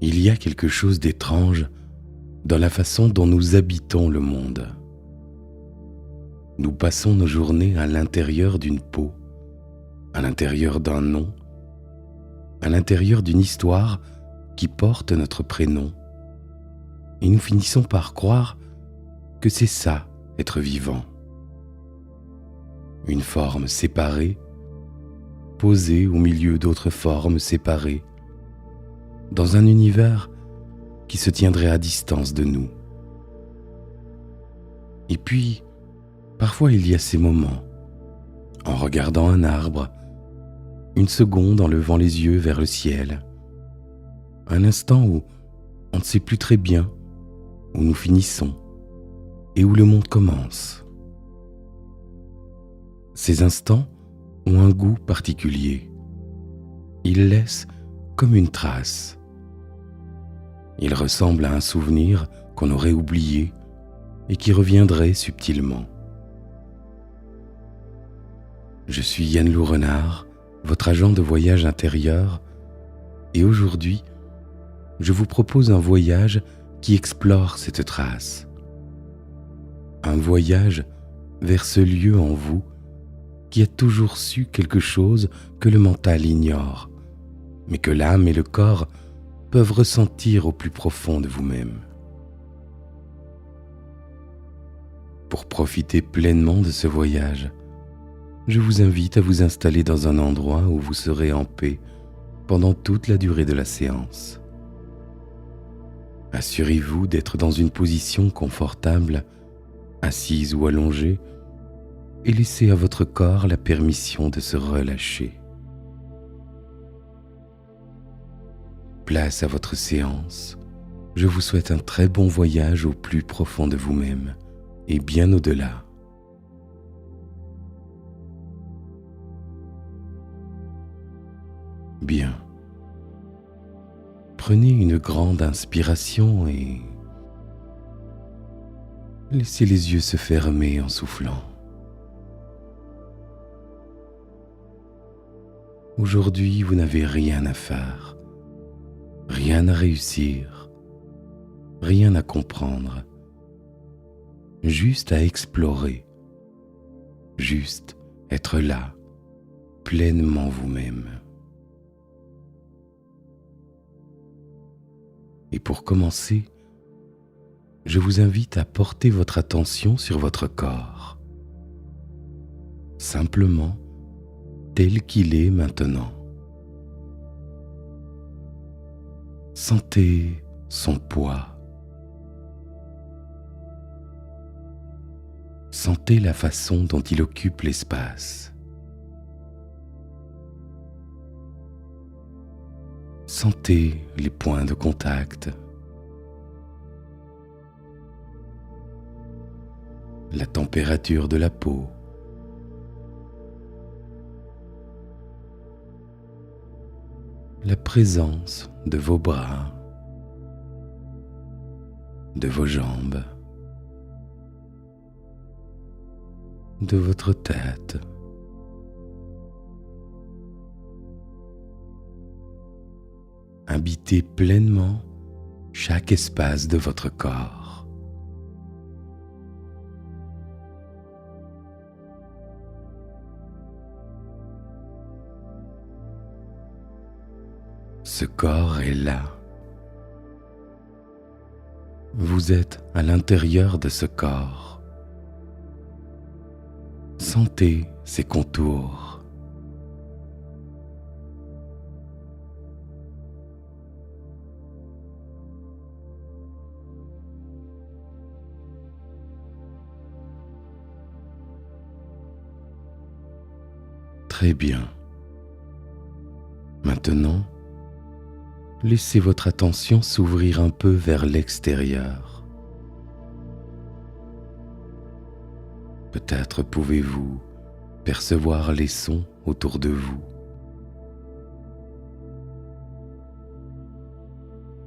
Il y a quelque chose d'étrange dans la façon dont nous habitons le monde. Nous passons nos journées à l'intérieur d'une peau, à l'intérieur d'un nom, à l'intérieur d'une histoire qui porte notre prénom. Et nous finissons par croire que c'est ça, être vivant. Une forme séparée, posée au milieu d'autres formes séparées, dans un univers qui se tiendrait à distance de nous. Et puis, parfois il y a ces moments, en regardant un arbre, une seconde en levant les yeux vers le ciel, un instant où on ne sait plus très bien où nous finissons et où le monde commence. Ces instants ont un goût particulier. Ils laissent comme une trace. Ils ressemblent à un souvenir qu'on aurait oublié et qui reviendrait subtilement. Je suis Yann Lou Renard, votre agent de voyage intérieur, et aujourd'hui, je vous propose un voyage qui explore cette trace. Un voyage vers ce lieu en vous qui a toujours su quelque chose que le mental ignore, mais que l'âme et le corps peuvent ressentir au plus profond de vous-même. Pour profiter pleinement de ce voyage, je vous invite à vous installer dans un endroit où vous serez en paix pendant toute la durée de la séance. Assurez-vous d'être dans une position confortable, assise ou allongée, et laissez à votre corps la permission de se relâcher. Place à votre séance. Je vous souhaite un très bon voyage au plus profond de vous-même et bien au-delà. Bien. Prenez une grande inspiration et laissez les yeux se fermer en soufflant. Aujourd'hui, vous n'avez rien à faire, rien à réussir, rien à comprendre, juste à explorer, juste être là, pleinement vous-même. Et pour commencer, je vous invite à porter votre attention sur votre corps, simplement tel qu'il est maintenant. Sentez son poids. Sentez la façon dont il occupe l'espace. Sentez les points de contact. La température de la peau. La présence de vos bras, de vos jambes, de votre tête. Habitez pleinement chaque espace de votre corps. Ce corps est là. Vous êtes à l'intérieur de ce corps. Sentez ses contours. Très bien. Maintenant, laissez votre attention s'ouvrir un peu vers l'extérieur. Peut-être pouvez-vous percevoir les sons autour de vous.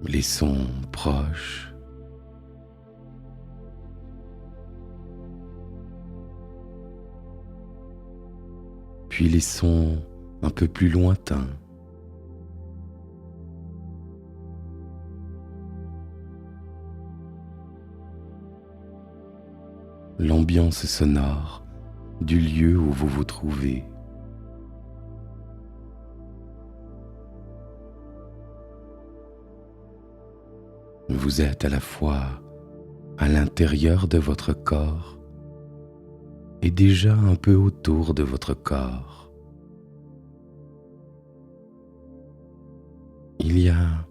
Les sons proches, puis les sons un peu plus lointains. l'ambiance sonore du lieu où vous vous trouvez. Vous êtes à la fois à l'intérieur de votre corps et déjà un peu autour de votre corps. Il y a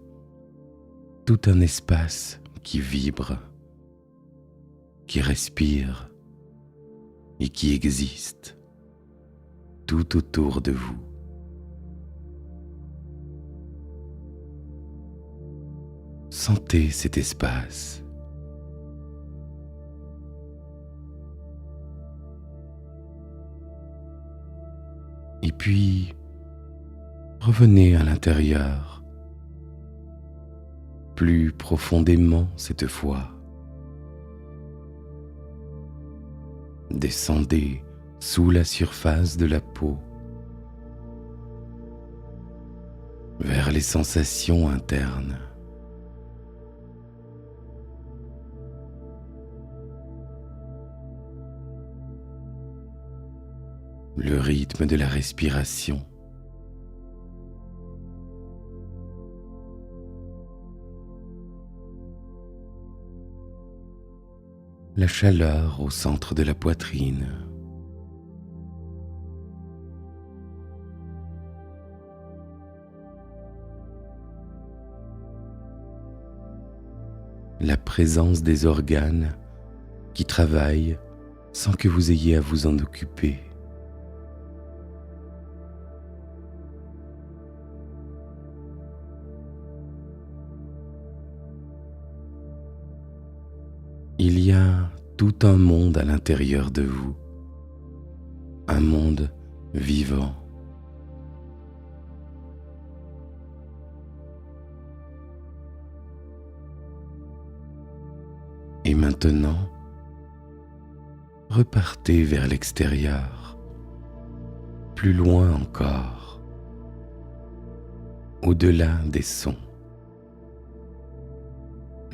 tout un espace qui vibre, qui respire et qui existe tout autour de vous. Sentez cet espace. Et puis, revenez à l'intérieur, plus profondément cette fois. Descendez sous la surface de la peau, vers les sensations internes. Le rythme de la respiration. La chaleur au centre de la poitrine. La présence des organes qui travaillent sans que vous ayez à vous en occuper. Il y a tout un monde à l'intérieur de vous, un monde vivant. Et maintenant, repartez vers l'extérieur, plus loin encore, au-delà des sons.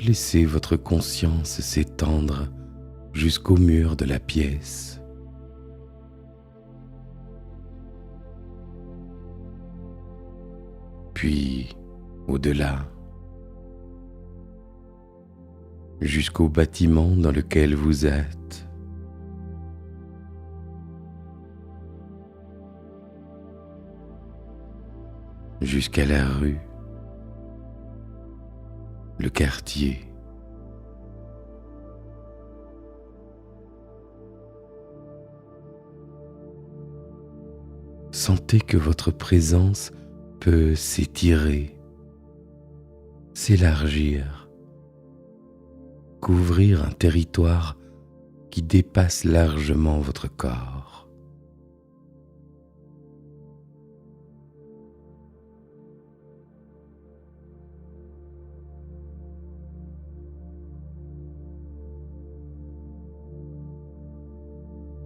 Laissez votre conscience s'étendre jusqu'au mur de la pièce. Puis, au-delà, jusqu'au bâtiment dans lequel vous êtes. Jusqu'à la rue, le quartier. Sentez que votre présence peut s'étirer, s'élargir, couvrir un territoire qui dépasse largement votre corps.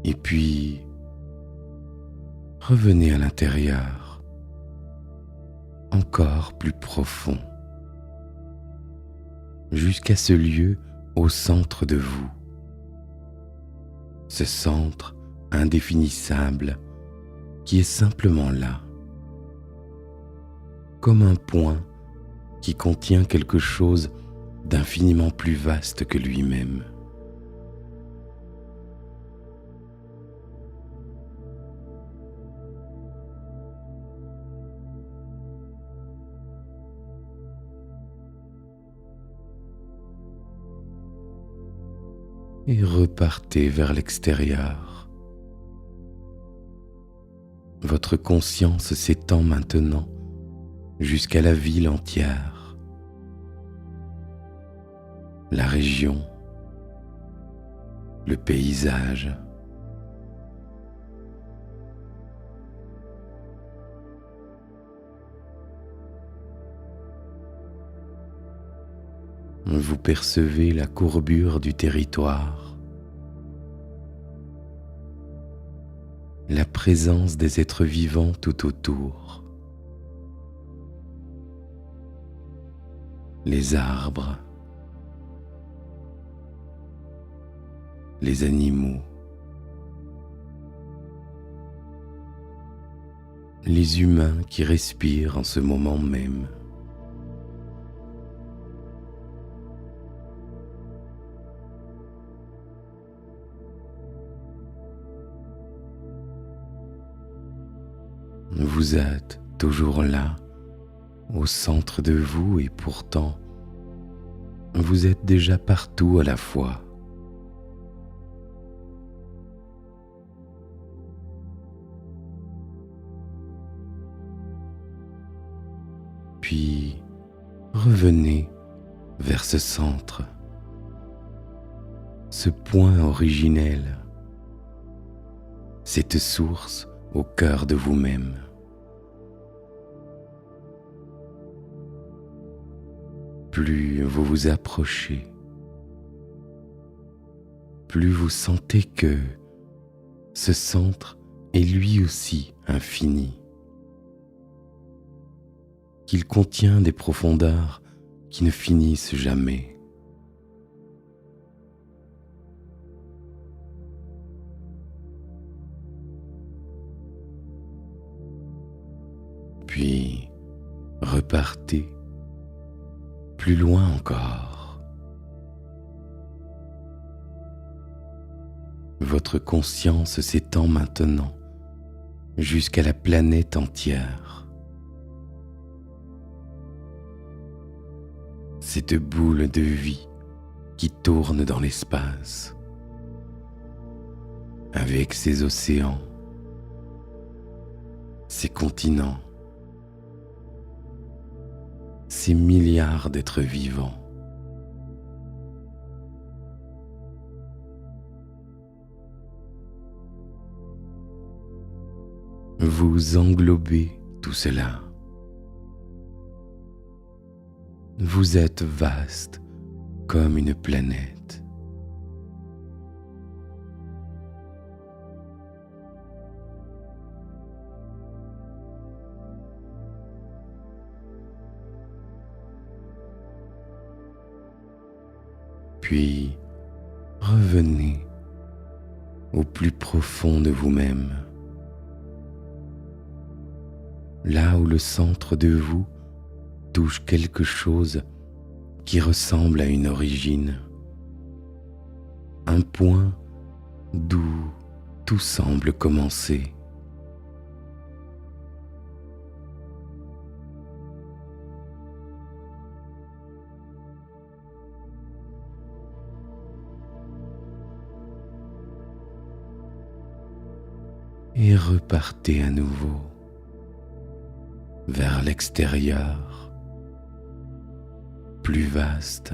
Et puis, revenez à l'intérieur, encore plus profond, jusqu'à ce lieu au centre de vous, ce centre indéfinissable qui est simplement là, comme un point qui contient quelque chose d'infiniment plus vaste que lui-même. Et repartez vers l'extérieur. Votre conscience s'étend maintenant jusqu'à la ville entière, la région, le paysage. Vous percevez la courbure du territoire, la présence des êtres vivants tout autour, les arbres, les animaux, les humains qui respirent en ce moment même. Vous êtes toujours là, au centre de vous, et pourtant, vous êtes déjà partout à la fois. Puis, revenez vers ce centre, ce point originel, cette source au cœur de vous-même. Plus vous vous approchez, plus vous sentez que ce centre est lui aussi infini, qu'il contient des profondeurs qui ne finissent jamais. Puis repartez plus loin encore. Votre conscience s'étend maintenant jusqu'à la planète entière. Cette boule de vie qui tourne dans l'espace, avec ses océans, ses continents, ces milliards d'êtres vivants. Vous englobez tout cela. Vous êtes vaste comme une planète. Puis, revenez au plus profond de vous-même, là où le centre de vous touche quelque chose qui ressemble à une origine, un point d'où tout semble commencer. Et repartez à nouveau vers l'extérieur, plus vaste,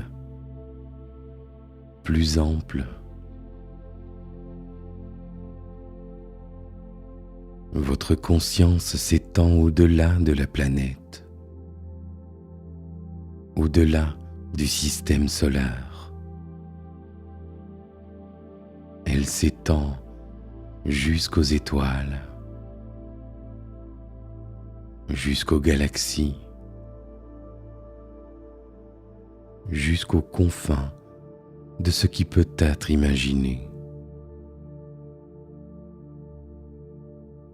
plus ample. Votre conscience s'étend au-delà de la planète, au-delà du système solaire. Elle s'étend jusqu'aux étoiles, jusqu'aux galaxies, jusqu'aux confins de ce qui peut être imaginé.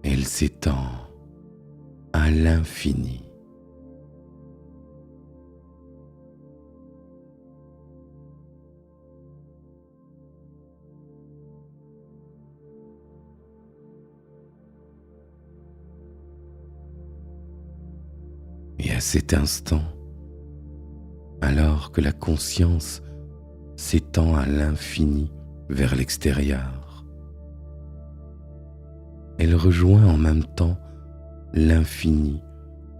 Elle s'étend à l'infini. Et à cet instant, alors que la conscience s'étend à l'infini vers l'extérieur, elle rejoint en même temps l'infini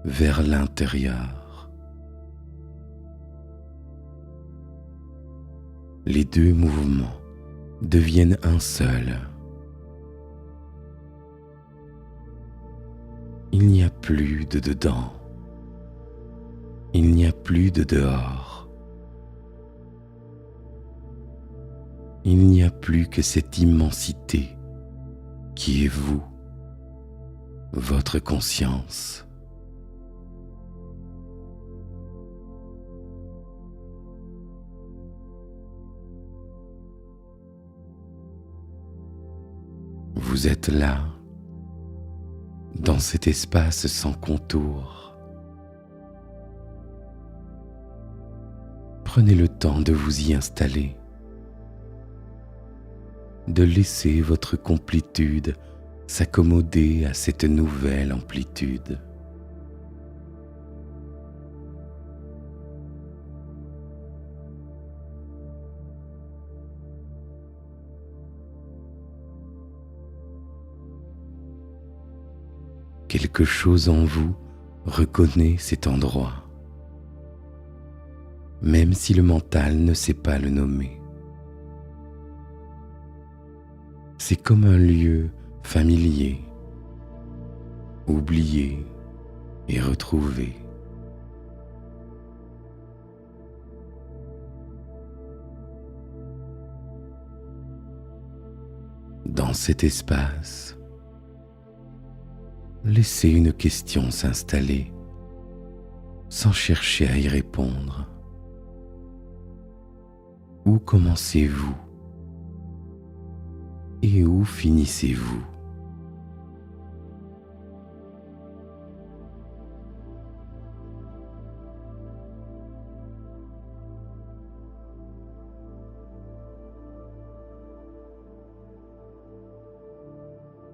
vers l'intérieur. Les deux mouvements deviennent un seul. Il n'y a plus de dedans. Il n'y a plus de dehors. Il n'y a plus que cette immensité qui est vous, votre conscience. Vous êtes là, dans cet espace sans contour. Prenez le temps de vous y installer, de laisser votre complétude s'accommoder à cette nouvelle amplitude. Quelque chose en vous reconnaît cet endroit, même si le mental ne sait pas le nommer. C'est comme un lieu familier, oublié et retrouvé. Dans cet espace, laissez une question s'installer sans chercher à y répondre. Où commencez-vous et où finissez-vous?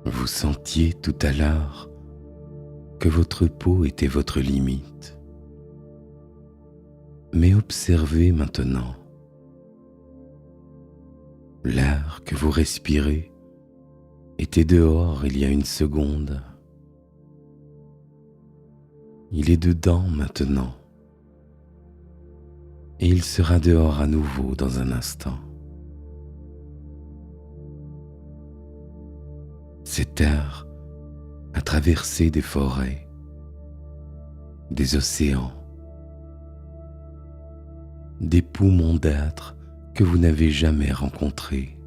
Vous sentiez tout à l'heure que votre peau était votre limite. Mais observez maintenant. L'air que vous respirez était dehors il y a une seconde. Il est dedans maintenant. Et il sera dehors à nouveau dans un instant. Cet air a traversé des forêts, des océans, des poumons d'êtres que vous n'avez jamais rencontrés.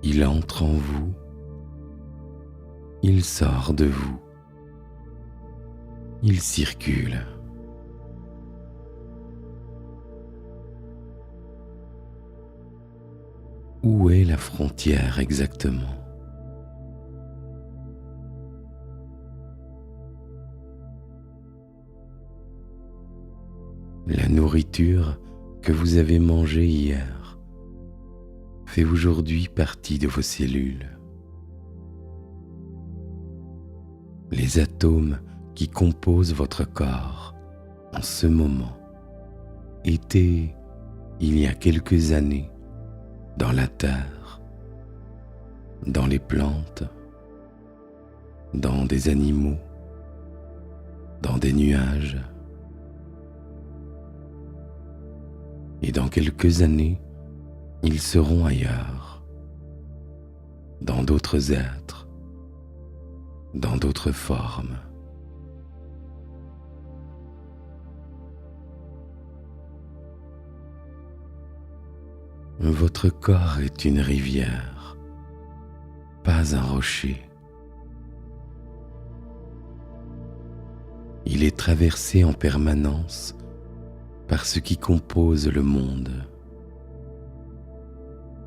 Il entre en vous, il sort de vous, il circule. Où est la frontière exactement? La nourriture que vous avez mangée hier fait aujourd'hui partie de vos cellules. Les atomes qui composent votre corps en ce moment étaient, il y a quelques années, dans la terre, dans les plantes, dans des animaux, dans des nuages. Et dans quelques années, ils seront ailleurs, dans d'autres êtres, dans d'autres formes. Votre corps est une rivière, pas un rocher. Il est traversé en permanence par ce qui compose le monde,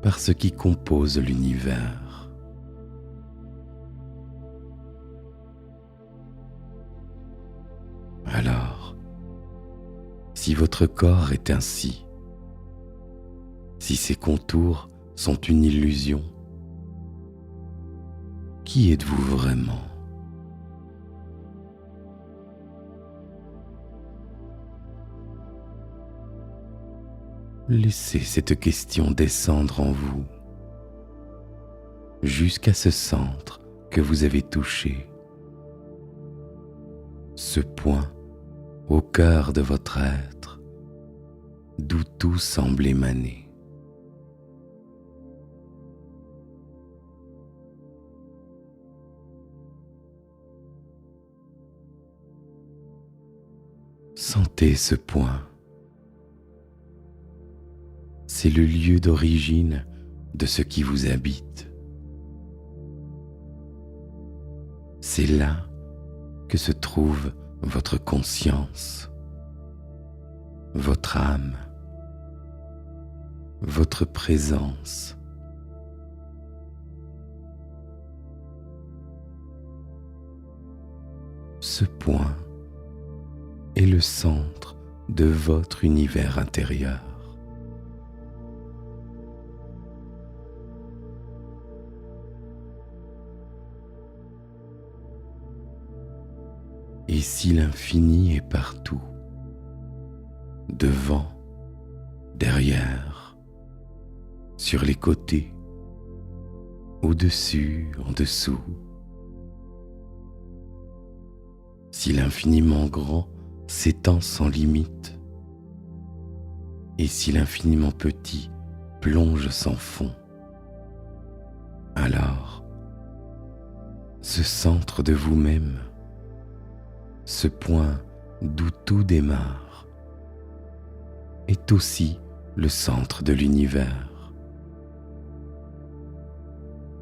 par ce qui compose l'univers. Alors, si votre corps est ainsi, si ces contours sont une illusion, qui êtes-vous vraiment? Laissez cette question descendre en vous, jusqu'à ce centre que vous avez touché, ce point au cœur de votre être, d'où tout semble émaner. Sentez ce point. C'est le lieu d'origine de ce qui vous habite. C'est là que se trouve votre conscience, votre âme, votre présence. Ce point est le centre de votre univers intérieur. Et si l'infini est partout, devant, derrière, sur les côtés, au-dessus, en dessous, si l'infiniment grand s'étend sans limite, et si l'infiniment petit plonge sans fond, alors ce centre de vous-même, ce point d'où tout démarre, est aussi le centre de l'univers.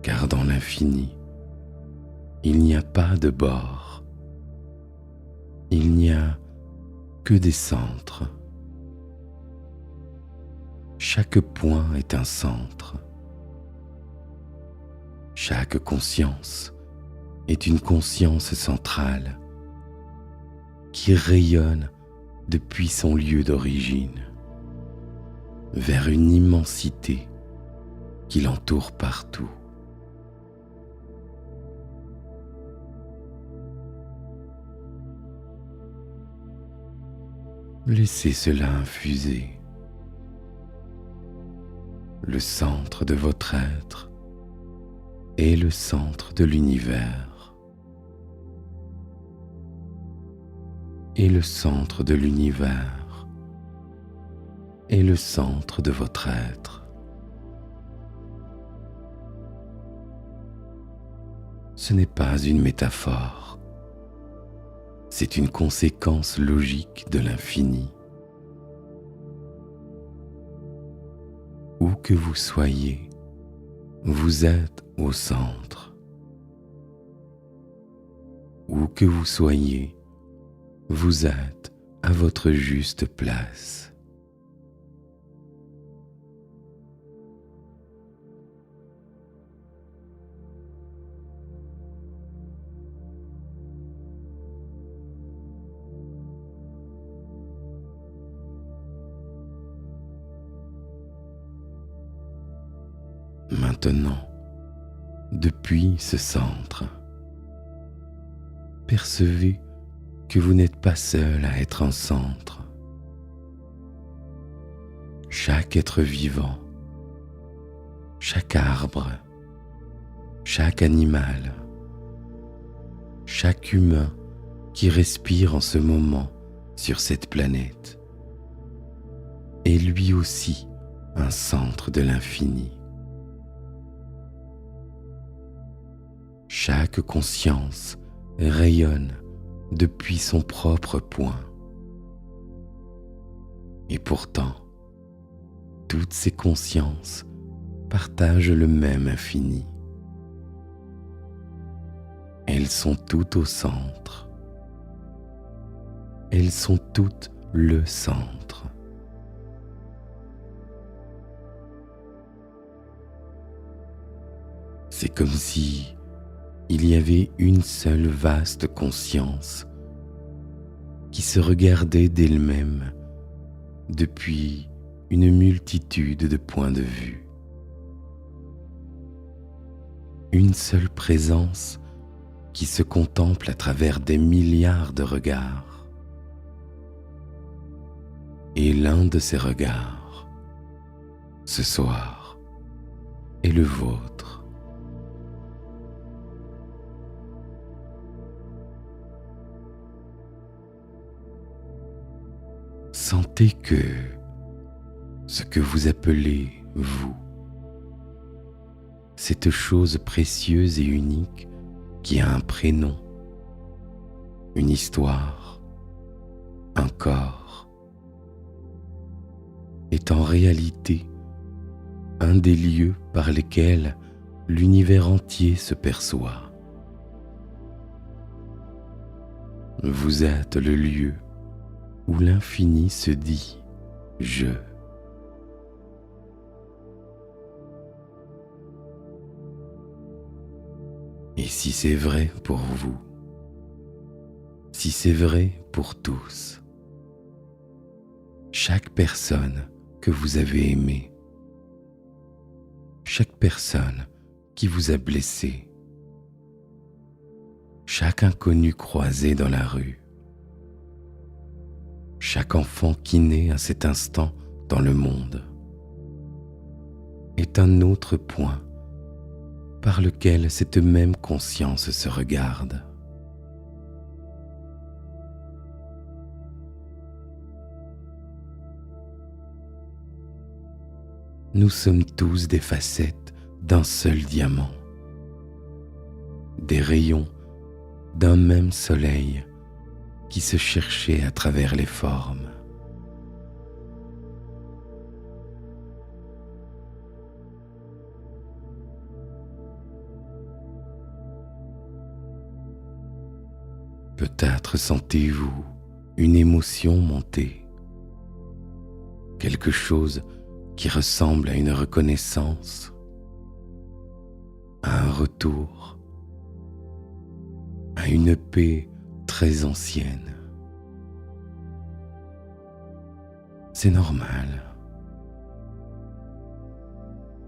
Car dans l'infini, il n'y a pas de bord, il n'y a que des centres. Chaque point est un centre. Chaque conscience est une conscience centrale qui rayonne depuis son lieu d'origine vers une immensité qui l'entoure partout. Laissez cela infuser. Le centre de votre être est le centre de l'univers. Et le centre de l'univers est le centre de votre être. Ce n'est pas une métaphore, c'est une conséquence logique de l'infini. Où que vous soyez, vous êtes au centre. Où que vous soyez, vous êtes à votre juste place. Maintenant, depuis ce centre, percevez que vous n'êtes pas seul à être un centre. Chaque être vivant, chaque arbre, chaque animal, chaque humain qui respire en ce moment sur cette planète est lui aussi un centre de l'infini. Chaque conscience rayonne depuis son propre point. Et pourtant, toutes ces consciences partagent le même infini. Elles sont toutes au centre. Elles sont toutes le centre. C'est comme si il y avait une seule vaste conscience qui se regardait d'elle-même depuis une multitude de points de vue. Une seule présence qui se contemple à travers des milliards de regards. Et l'un de ces regards, ce soir, est le vôtre. Sentez que ce que vous appelez vous, cette chose précieuse et unique qui a un prénom, une histoire, un corps, est en réalité un des lieux par lesquels l'univers entier se perçoit. Vous êtes le lieu où l'infini se dit « je ». Et si c'est vrai pour vous, si c'est vrai pour tous, chaque personne que vous avez aimée, chaque personne qui vous a blessé, chaque inconnu croisé dans la rue, chaque enfant qui naît à cet instant dans le monde, est un autre point par lequel cette même conscience se regarde. Nous sommes tous des facettes d'un seul diamant, des rayons d'un même soleil qui se cherchait à travers les formes. Peut-être sentez-vous une émotion monter, quelque chose qui ressemble à une reconnaissance, à un retour, à une paix très ancienne. C'est normal.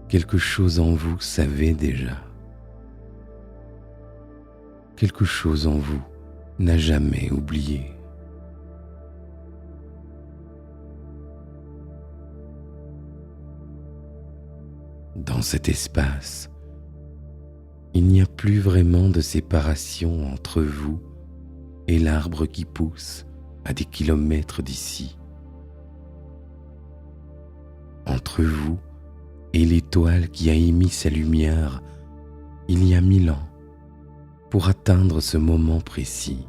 Quelque chose en vous savait déjà. Quelque chose en vous n'a jamais oublié. Dans cet espace, il n'y a plus vraiment de séparation entre vous et l'arbre qui pousse à des kilomètres d'ici. Entre vous et l'étoile qui a émis sa lumière il y a 1000 ans pour atteindre ce moment précis.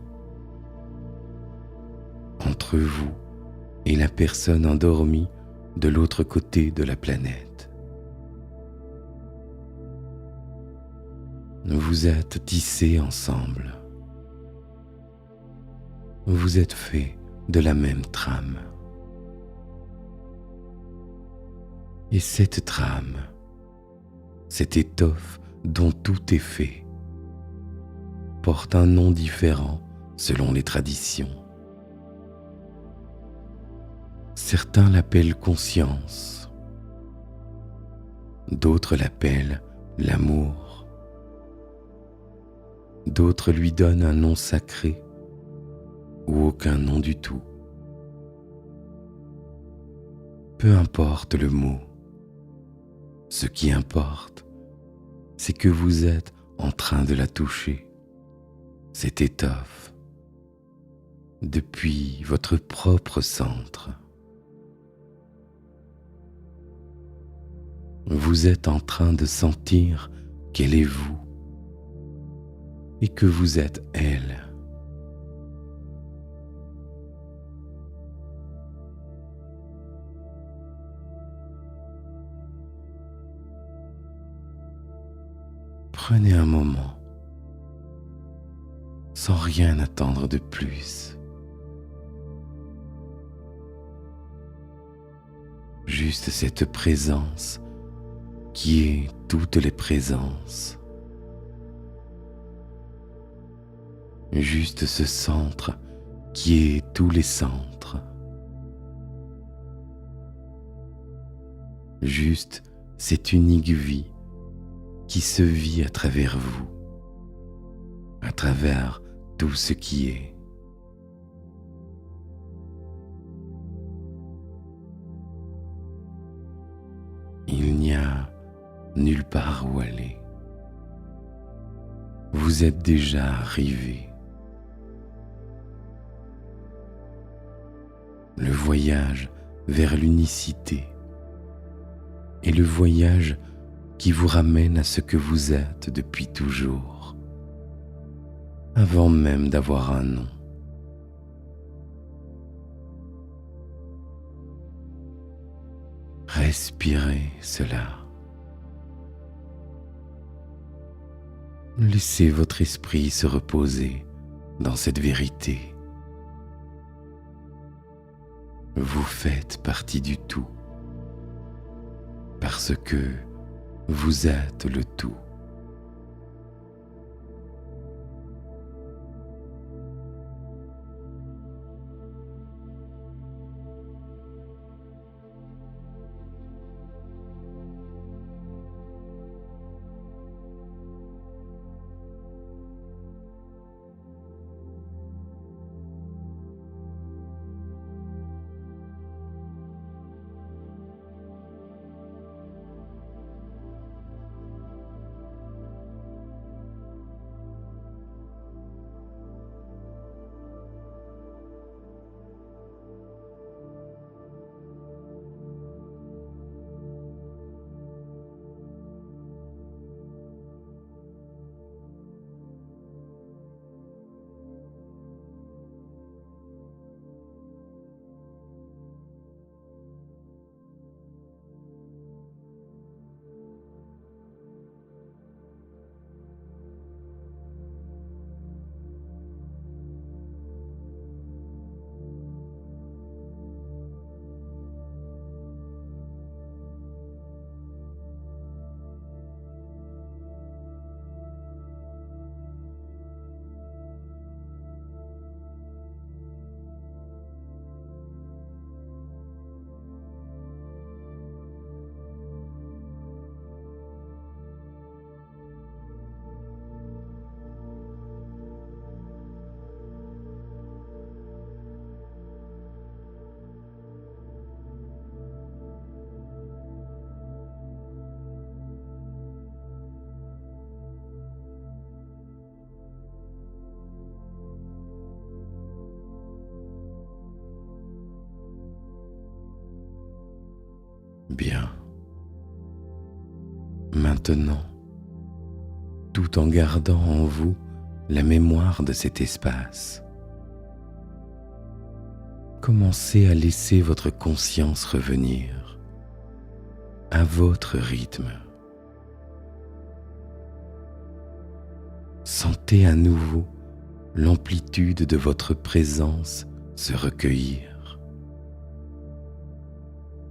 Entre vous et la personne endormie de l'autre côté de la planète. Vous êtes tissés ensemble. Vous êtes faits de la même trame. Et cette trame, cette étoffe dont tout est fait, porte un nom différent selon les traditions. Certains l'appellent conscience, d'autres l'appellent l'amour, d'autres lui donnent un nom sacré ou aucun nom du tout. Peu importe le mot, ce qui importe, c'est que vous êtes en train de la toucher, cette étoffe, depuis votre propre centre. Vous êtes en train de sentir qu'elle est vous et que vous êtes elle. Prenez un moment, sans rien attendre de plus. Juste cette présence qui est toutes les présences. Juste ce centre qui est tous les centres. Juste cette unique vie qui se vit à travers vous, à travers tout ce qui est. Il n'y a nulle part où aller. Vous êtes déjà arrivé. Le voyage vers l'unicité est le voyage qui vous ramène à ce que vous êtes depuis toujours, avant même d'avoir un nom. Respirez cela. Laissez votre esprit se reposer dans cette vérité. Vous faites partie du tout, parce que vous êtes le tout. maintenant, tout en gardant en vous la mémoire de cet espace. Commencez à laisser votre conscience revenir à votre rythme. Sentez à nouveau l'amplitude de votre présence se recueillir,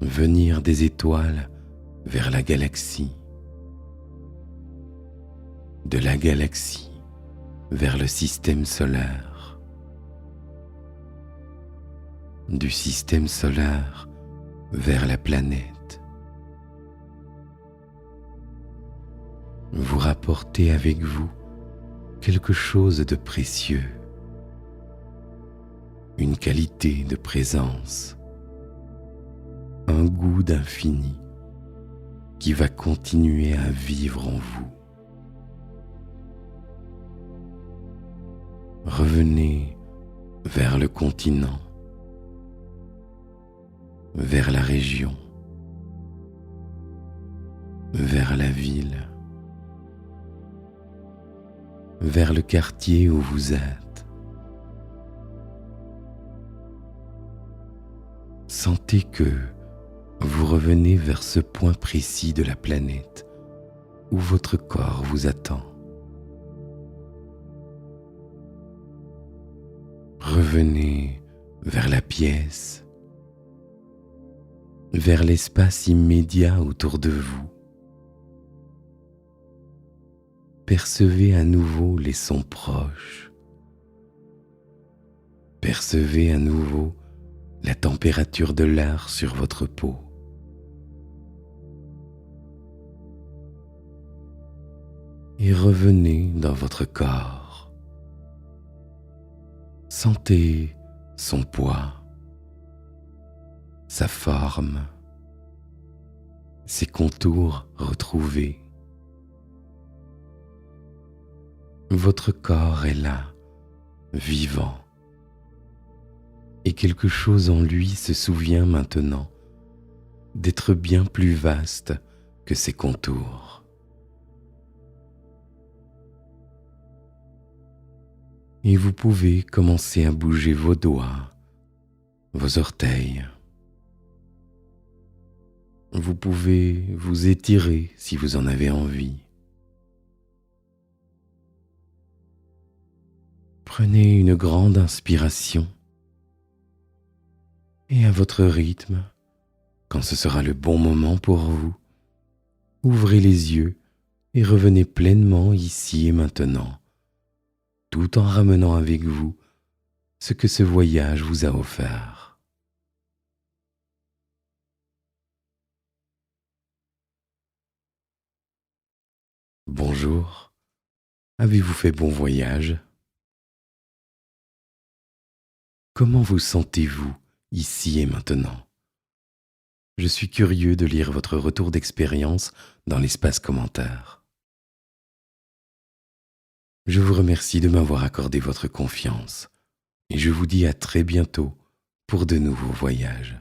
venir des étoiles vers la galaxie, de la galaxie vers le système solaire, du système solaire vers la planète. Vous rapportez avec vous quelque chose de précieux, une qualité de présence, un goût d'infini qui va continuer à vivre en vous. Revenez vers le continent, vers la région, vers la ville, vers le quartier où vous êtes. Sentez que vous revenez vers ce point précis de la planète où votre corps vous attend. Revenez vers la pièce, vers l'espace immédiat autour de vous. Percevez à nouveau les sons proches. Percevez à nouveau la température de l'air sur votre peau. Et revenez dans votre corps. Sentez son poids, sa forme, ses contours retrouvés. Votre corps est là, vivant, et quelque chose en lui se souvient maintenant d'être bien plus vaste que ses contours. Et vous pouvez commencer à bouger vos doigts, vos orteils. Vous pouvez vous étirer si vous en avez envie. Prenez une grande inspiration et à votre rythme, quand ce sera le bon moment pour vous, ouvrez les yeux et revenez pleinement ici et maintenant, tout en ramenant avec vous ce que ce voyage vous a offert. Bonjour, avez-vous fait bon voyage ? Comment vous sentez-vous ici et maintenant ? Je suis curieux de lire votre retour d'expérience dans l'espace commentaire. Je vous remercie de m'avoir accordé votre confiance et je vous dis à très bientôt pour de nouveaux voyages.